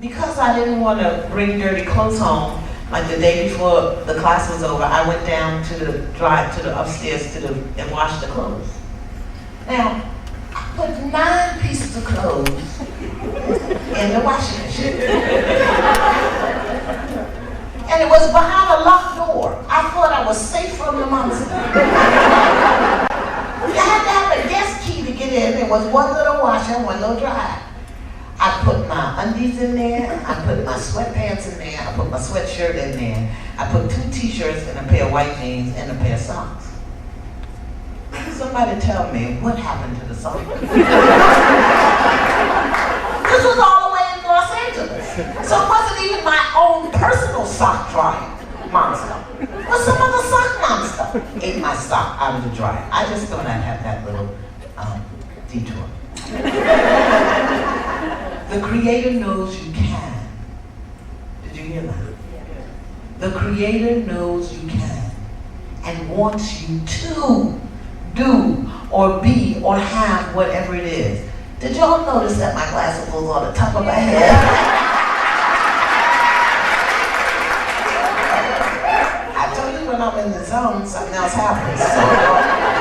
because I didn't want to bring dirty clothes home, like the day before the class was over, I went down to the upstairs and washed the clothes. Now, I put 9 pieces of clothes in the washing machine. And it was behind a locked door. I thought I was safe from the monster. You had to have a guest key to get in. There was one little washer and one little dryer. I put my undies in there, I put my sweatpants in there, I put my sweatshirt in there, I put 2 t-shirts and a pair of white jeans and a pair of socks. Somebody tell me what happened to the socks? This was all the way in Los Angeles. So it wasn't even my own personal sock drying monster. It was some other sock monster ate my sock out of the dryer. I just thought I'd have that little detour. The Creator knows you can. Did you hear that? The Creator knows you can and wants you to do or be or have whatever it is. Did y'all notice that my glasses was on the top of my head? I told you when I'm in the zone, something else happens. So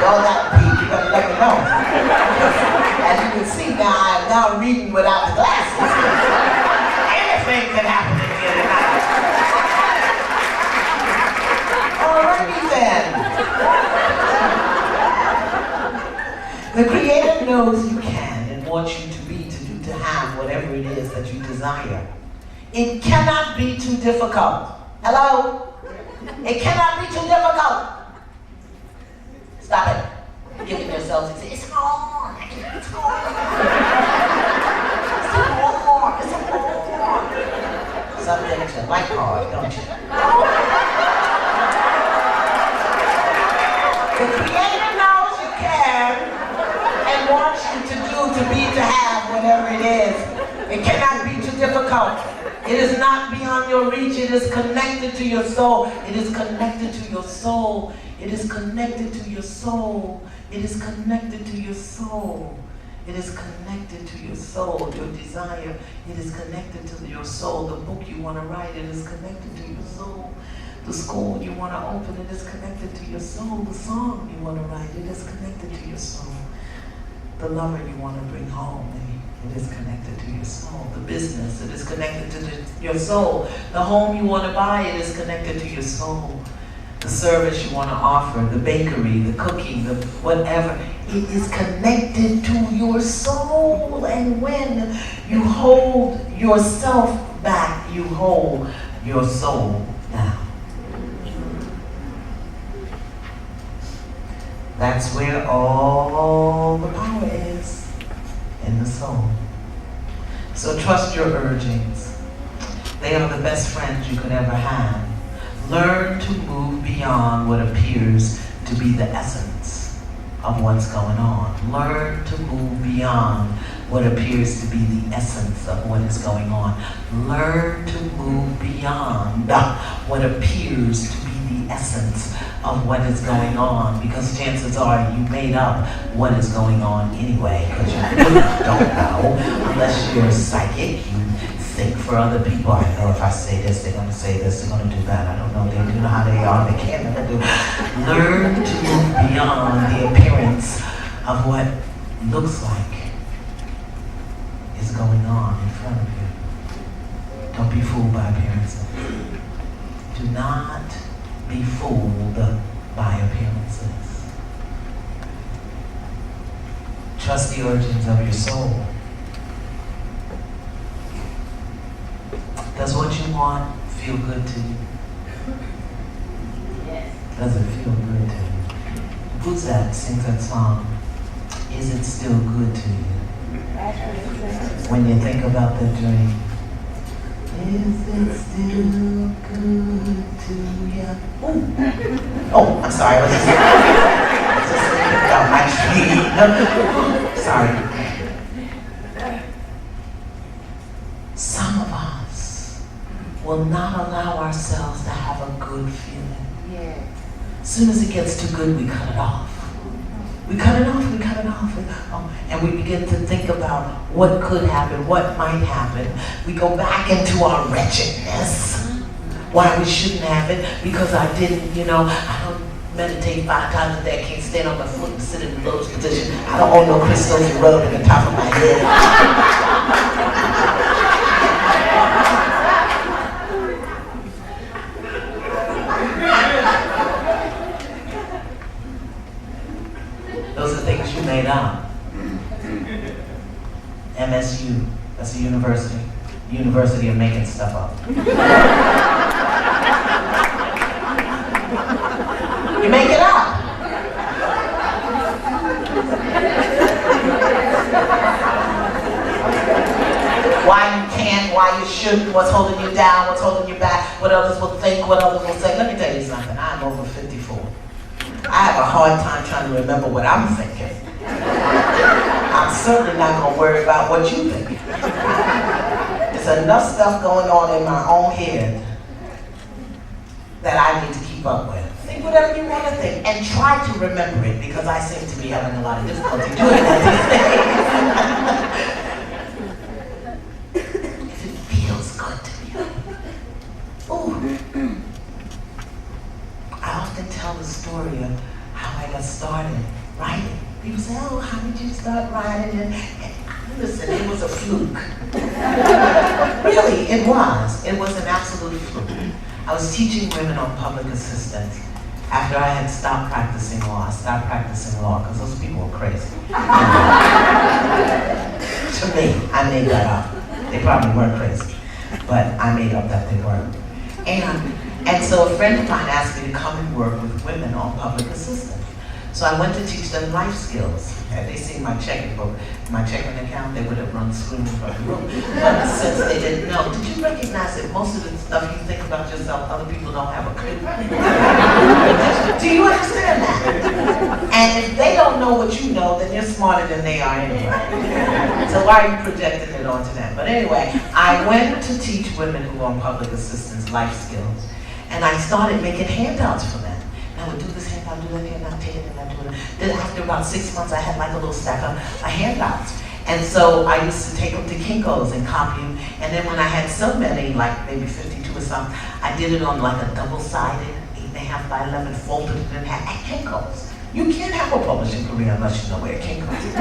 y'all got to be, you better let me know. As you can see now, I am now reading without the glasses. Anything can happen in here tonight. Alrighty then. The Creator knows you can and wants you to be, to do, to have whatever it is that you desire. It cannot be too difficult. Hello? It cannot be too difficult. Stop it. Giving yourselves, it's hard. It's hard. It's hard. Some things you like hard, don't you? The Creator knows you can and wants you to do, to be, to have, whatever it is. It cannot be too difficult. It is not beyond your reach. It is connected to your soul. It is connected to your soul. It is connected to your soul. It is connected to your soul. It is connected to your soul, your desire. It is connected to your soul. The book you want to write, it is connected to your soul. The school you want to open, it is connected to your soul. The song you want to write, it is connected to your soul. The lover you want to bring home, it is connected to your soul. The business, it is connected to your soul. The home you want to buy, it is connected to your soul. The service you want to offer, the bakery, the cooking, the whatever, it is connected to your soul. And when you hold yourself back, you hold your soul down. That's where all the power is, in the soul. So trust your urgings. They are the best friends you could ever have. Learn to move beyond what appears to be the essence of what's going on. Learn to move beyond what appears to be the essence of what is going on. Learn to move beyond what appears to be the essence of what is going on, because chances are you made up what is going on anyway, because you don't know unless you're psychic. You think for other people. I know if I say this, they're going to say this, they're going to do that. I don't know. They do know how they are. They can't never do. Learn to move beyond the appearance of what looks like is going on in front of you. Don't be fooled by appearances. Do not be fooled by appearances. Trust the urgings of your soul. Does what you want feel good to you? Yes. Does it feel good to you? Who's that sings that song? Is it still good to you? When you think about the dream. Is it still good to you? Oh, I'm sorry. I was just thinking about my dream. Sorry. Some of us will not allow ourselves to have a good feeling. Yeah. As soon as it gets too good, we cut it off. We cut it off, we cut it off. And we begin to think about what could happen, what might happen. We go back into our wretchedness. Why we shouldn't have it, because I didn't, I don't meditate 5 times a day. I can't stand on my foot and sit in the lotus position. I don't own no crystals and rub in the top of my head. Those are things you made up. MSU, that's a university. University of making stuff up. You make it up. Why you can't, why you shouldn't, what's holding you down, what's holding you back, what others will think, what others will say. Let me tell you something, I'm over 54. I have a hard time trying to remember what I'm thinking. I'm certainly not going to worry about what you think. There's enough stuff going on in my own head that I need to keep up with. Think whatever you want to think and try to remember it, because I seem to be having a lot of difficulty doing that these days. If it feels good to you. Ooh. I often tell the story of how I got started writing. People say, oh, how did you start writing? And listen, it was a fluke. Really, it was. It was an absolute fluke. I was teaching women on public assistance after I had stopped practicing law. I stopped practicing law because those people were crazy. To me, I made that up. They probably weren't crazy, but I made up that they weren't. And so a friend of mine asked me to come and work with women on public assistance. So I went to teach them life skills. Had they seen my checking book, my checking account, they would have run screaming from the room. But since they didn't know, did you recognize that most of the stuff you think about yourself, other people don't have a clue? Do you understand that? And if they don't know what you know, then you're smarter than they are anyway. So why are you projecting it onto them? But anyway, I went to teach women who were on public assistance life skills. And I started making handouts for them. I would do this handout, do that handout, take it, and I do it. Then after about 6 months, I had like a little stack of handouts. And so I used to take them to Kinko's and copy them. And then when I had so many, like maybe 52 or something, I did it on like a double-sided, 8.5 by 11, folded it in half at Kinko's. You can't have a publishing career unless you know where Kinko's is.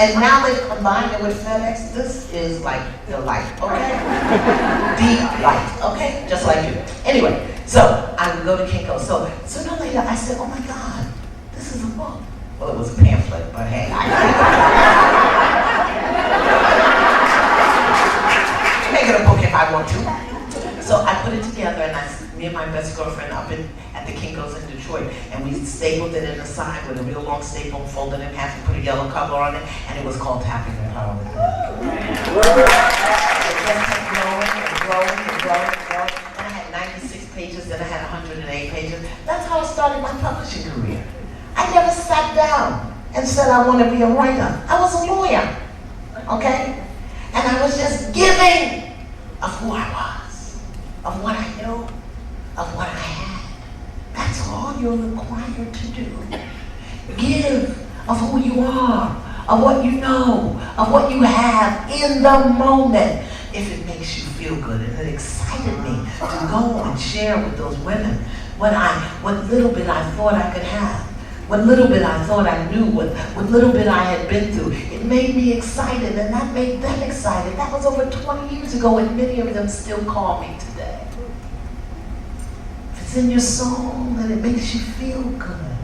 And now they've combined it with FedEx. This is like the light, okay? Deep light, okay? Just like you. Anyway, so I would go to Kinko's. So sooner or later, I said, oh my God, this is a book. Well, it was a pamphlet, but hey, I can make it a book if I want to. So I put it together, and me and my best girlfriend up at the Kinko's in Detroit, and we stapled it in the side with a real long staple, folded it in half, and put a yellow cover on it, and it was called Tapping the Power with Love. It just kept growing and growing and growing and growing. Then I had 96 pages, then I had 108 pages. That's how I started my publishing career. I never sat down and said I want to be a writer. I was a lawyer, okay? And I was just giving of who I was, of what I knew, of what I had. That's all you're required to do. Give of who you are, of what you know, of what you have in the moment. If it makes you feel good, and it excited me to go and share with those women what little bit I thought I could have, what little bit I thought I knew, what little bit I had been through. It made me excited, and that made them excited. That was over 20 years ago, and many of them still call me today. If it's in your soul and it makes you feel good,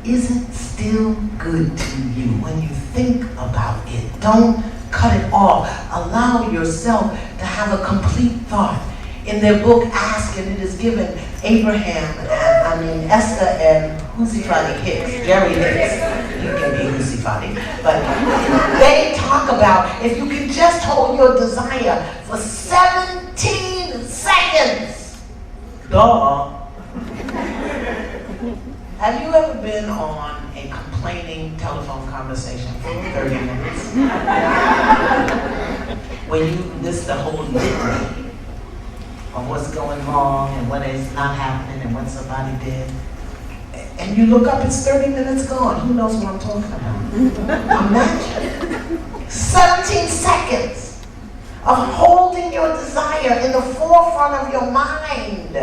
is it still good to you when you think about it? Don't cut it off. Allow yourself to have a complete thought. In their book, Ask and It Is Given, Esther and Jerry Hicks, you can be Husifati, but they talk about if you can just hold your desire for 17 seconds. Duh. Have you ever been on a complaining telephone conversation for 30 minutes? When you list the whole litany of what's going wrong and what is not happening and what somebody did. And you look up, it's 30 minutes gone. Who knows what I'm talking about? Imagine 17 seconds of holding your desire in the forefront of your mind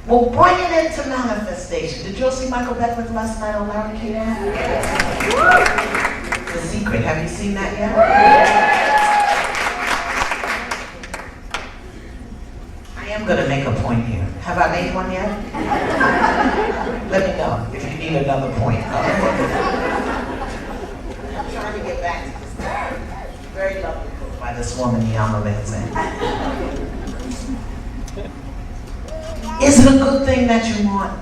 will bring it into manifestation. Did you all see Michael Beckwith last night on Larry King? The Secret. Have you seen that yet? I am going to make a point here. Have I made one yet? Let me know if you need another point. I'm trying to get back to this very lovely book by this woman, Iyanla Vanzant. Is it a good thing that you want?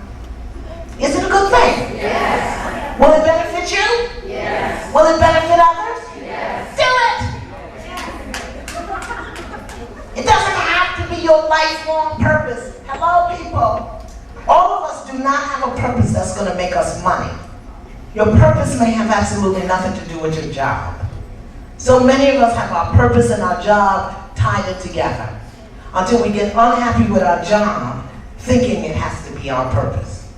Is it a good thing? Yes. Will it benefit you? Yes. Will it benefit others? Yes. Do it! It doesn't have to be your lifelong purpose. Hello, people. All of us do not have a purpose that's going to make us money. Your purpose may have absolutely nothing to do with your job. So many of us have our purpose and our job tied in together until we get unhappy with our job, thinking it has to be our purpose.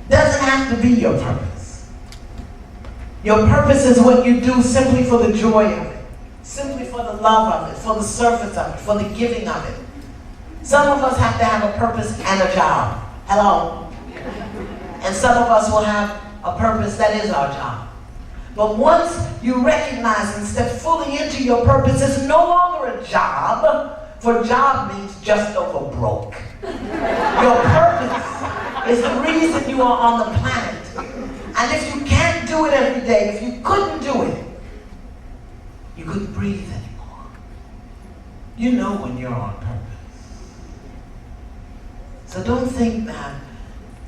Doesn't have to be your purpose. Your purpose is what you do simply for the joy of it, simply for the love of it, for the service of it, for the giving of it. Some of us have to have a purpose and a job. Hello? And some of us will have a purpose that is our job. But once you recognize and step fully into your purpose, it's no longer a job, for job means just over broke. Your purpose is the reason you are on the planet. And if you can't do it every day, if you couldn't do it, you couldn't breathe anymore. You know when you're on purpose. So don't think that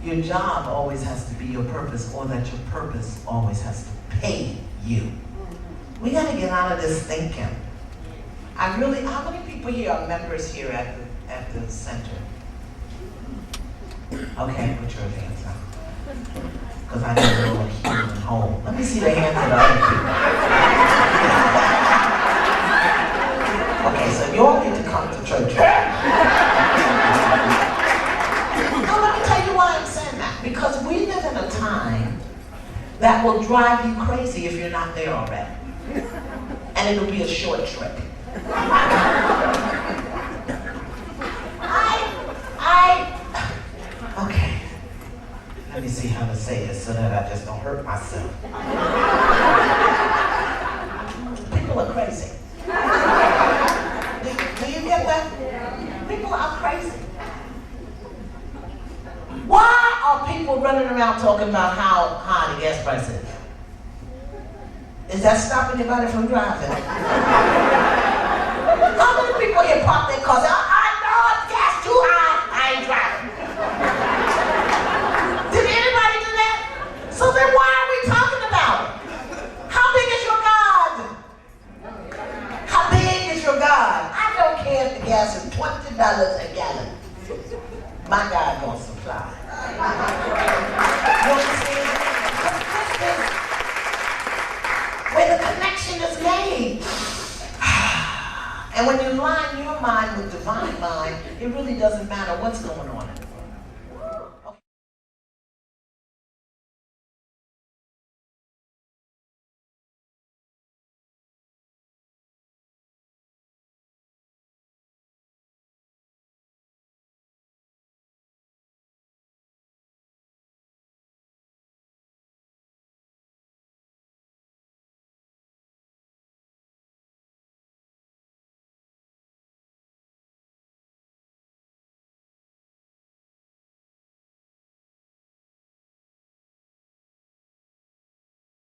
your job always has to be your purpose or that your purpose always has to pay you. We got to get out of this thinking. How many people here are members here at the center? Okay, put your hands up. Because I need a little healing home. Let me see the hands of the other people. Okay, so you all need to come to church. Now let me tell you why I'm saying that. Because we live in a time that will drive you crazy if you're not there already. And it'll be a short trip. Okay. Let me see how to say this so that I just don't hurt myself. People are crazy. Do you get that? People are crazy. Why are people running around talking about how high the gas price is? Is that stopping anybody from driving? How many people here park their cars? I know it's gas too high, I ain't driving. Did anybody do that? So then why are we talking about it? How big is your God? How big is your God? I don't care if the gas is $20 a gallon. My God gonna supply. You understand? Where the connection is made. And when you line your mind with divine mind, it really doesn't matter what's going on